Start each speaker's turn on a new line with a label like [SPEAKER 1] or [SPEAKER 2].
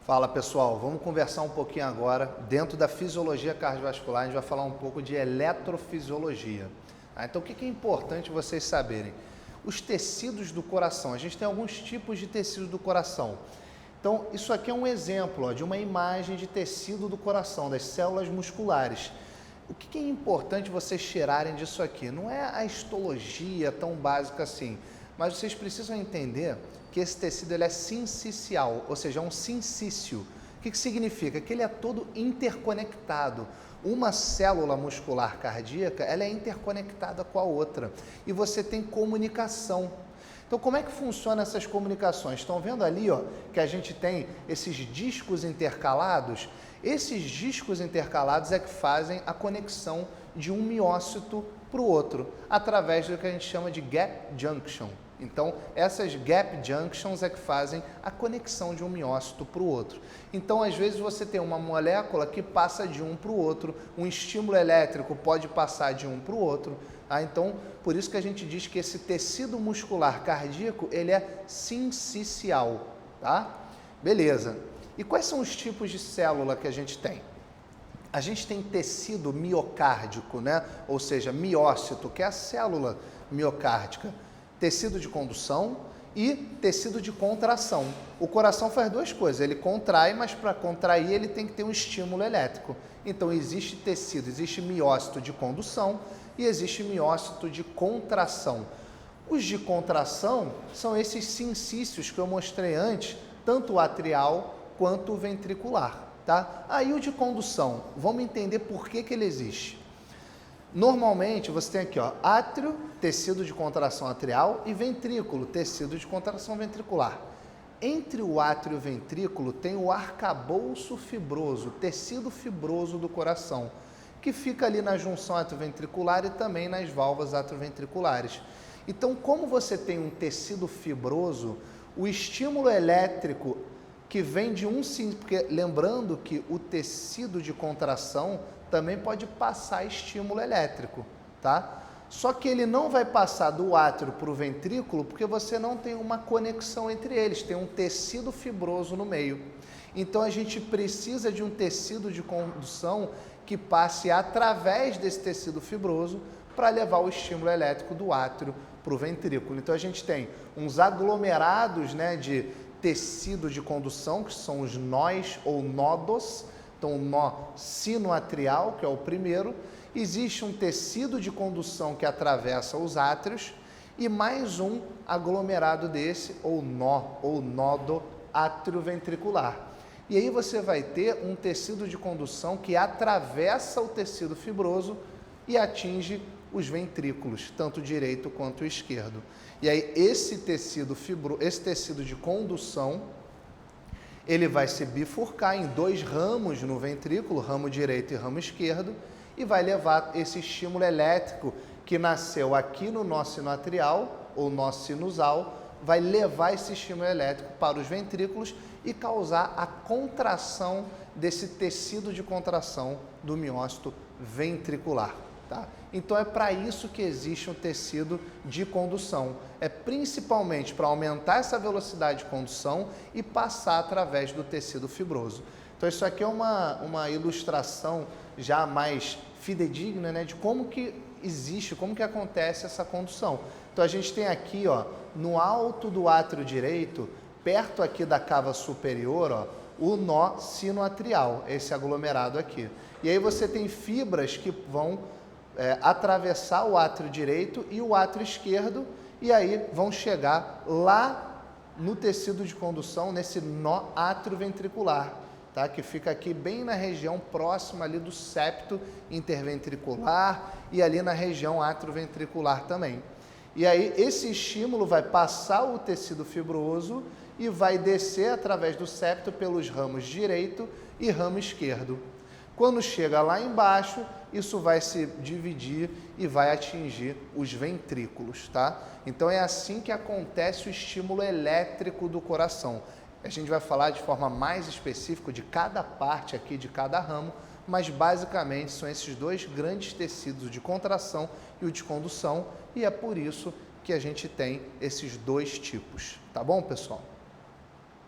[SPEAKER 1] Fala pessoal, vamos conversar um pouquinho agora, dentro da fisiologia cardiovascular, a gente vai falar um pouco de eletrofisiologia. Então o que é importante vocês saberem? Os tecidos do coração, a gente tem alguns tipos de tecidos do coração. Então isso aqui é um exemplo de uma imagem de tecido do coração, das células musculares. O que é importante vocês tirarem disso aqui? Não é a histologia tão básica assim, mas vocês precisam entender que esse tecido ele é sincicial, ou seja, é um sincício. O que significa? Que ele é todo interconectado. Uma célula muscular cardíaca, ela é interconectada com a outra e você tem comunicação. Então, como é que funcionam essas comunicações? Estão vendo ali, ó, que a gente tem esses discos intercalados? Esses discos intercalados é que fazem a conexão de um miócito para o outro, através do que a gente chama de gap junction. Então, essas gap junctions é que fazem a conexão de um miócito para o outro. Então, às vezes, você tem uma molécula que passa de um para o outro, um estímulo elétrico pode passar de um para o outro. Então, por isso que a gente diz que esse tecido muscular cardíaco, ele é sincicial, tá? Beleza. E quais são os tipos de célula que a gente tem? A gente tem tecido miocárdico, né? Ou seja, miócito, que é a célula miocárdica. Tecido de condução e tecido de contração. O coração faz duas coisas, ele contrai, mas para contrair ele tem que ter um estímulo elétrico. Então existe tecido, existe miócito de condução e existe miócito de contração. Os de contração são esses sincícios que eu mostrei antes, tanto o atrial quanto o ventricular, tá? Aí o de condução, vamos entender por que ele existe. Normalmente você tem aqui, ó, átrio, tecido de contração atrial e ventrículo, tecido de contração ventricular. Entre o átrio e o ventrículo tem o arcabouço fibroso, tecido fibroso do coração, que fica ali na junção atrioventricular e também nas válvulas atrioventriculares. Então, como você tem um tecido fibroso, o estímulo elétrico que vem de um porque lembrando que o tecido de contração também pode passar estímulo elétrico, tá? Só que ele não vai passar do átrio para o ventrículo porque você não tem uma conexão entre eles, tem um tecido fibroso no meio. Então a gente precisa de um tecido de condução que passe através desse tecido fibroso para levar o estímulo elétrico do átrio para o ventrículo. Então a gente tem uns aglomerados, né, de tecido de condução, que são os nós ou nodos. Então, o nó sinoatrial, que é o primeiro, existe um tecido de condução que atravessa os átrios e mais um aglomerado desse, ou nó, ou nodo atrioventricular. E aí você vai ter um tecido de condução que atravessa o tecido fibroso e atinge os ventrículos, tanto o direito quanto o esquerdo. E aí esse tecido de condução, ele vai se bifurcar em dois ramos no ventrículo, ramo direito e ramo esquerdo, e vai levar esse estímulo elétrico que nasceu aqui no nó sinoatrial, ou nó sinusal, vai levar esse estímulo elétrico para os ventrículos e causar a contração desse tecido de contração do miócito ventricular. Tá? Então é para isso que existe um tecido de condução. É principalmente para aumentar essa velocidade de condução e passar através do tecido fibroso. Então isso aqui é uma ilustração já mais fidedigna, né, de como que existe, como que acontece essa condução. Então a gente tem aqui, ó, no alto do átrio direito, perto aqui da cava superior, ó, o nó sinoatrial, esse aglomerado aqui. E aí você tem fibras que vão atravessar o átrio direito e o átrio esquerdo, e aí vão chegar lá no tecido de condução, nesse nó atrioventricular, tá? Que fica aqui bem na região próxima ali do septo interventricular e ali na região atrioventricular também. E aí esse estímulo vai passar o tecido fibroso e vai descer através do septo pelos ramos direito e ramo esquerdo. Quando chega lá embaixo, isso vai se dividir e vai atingir os ventrículos, tá? Então é assim que acontece o estímulo elétrico do coração. A gente vai falar de forma mais específica de cada parte aqui, de cada ramo, mas basicamente são esses dois grandes tecidos de contração e o de condução, e é por isso que a gente tem esses dois tipos, tá bom, pessoal?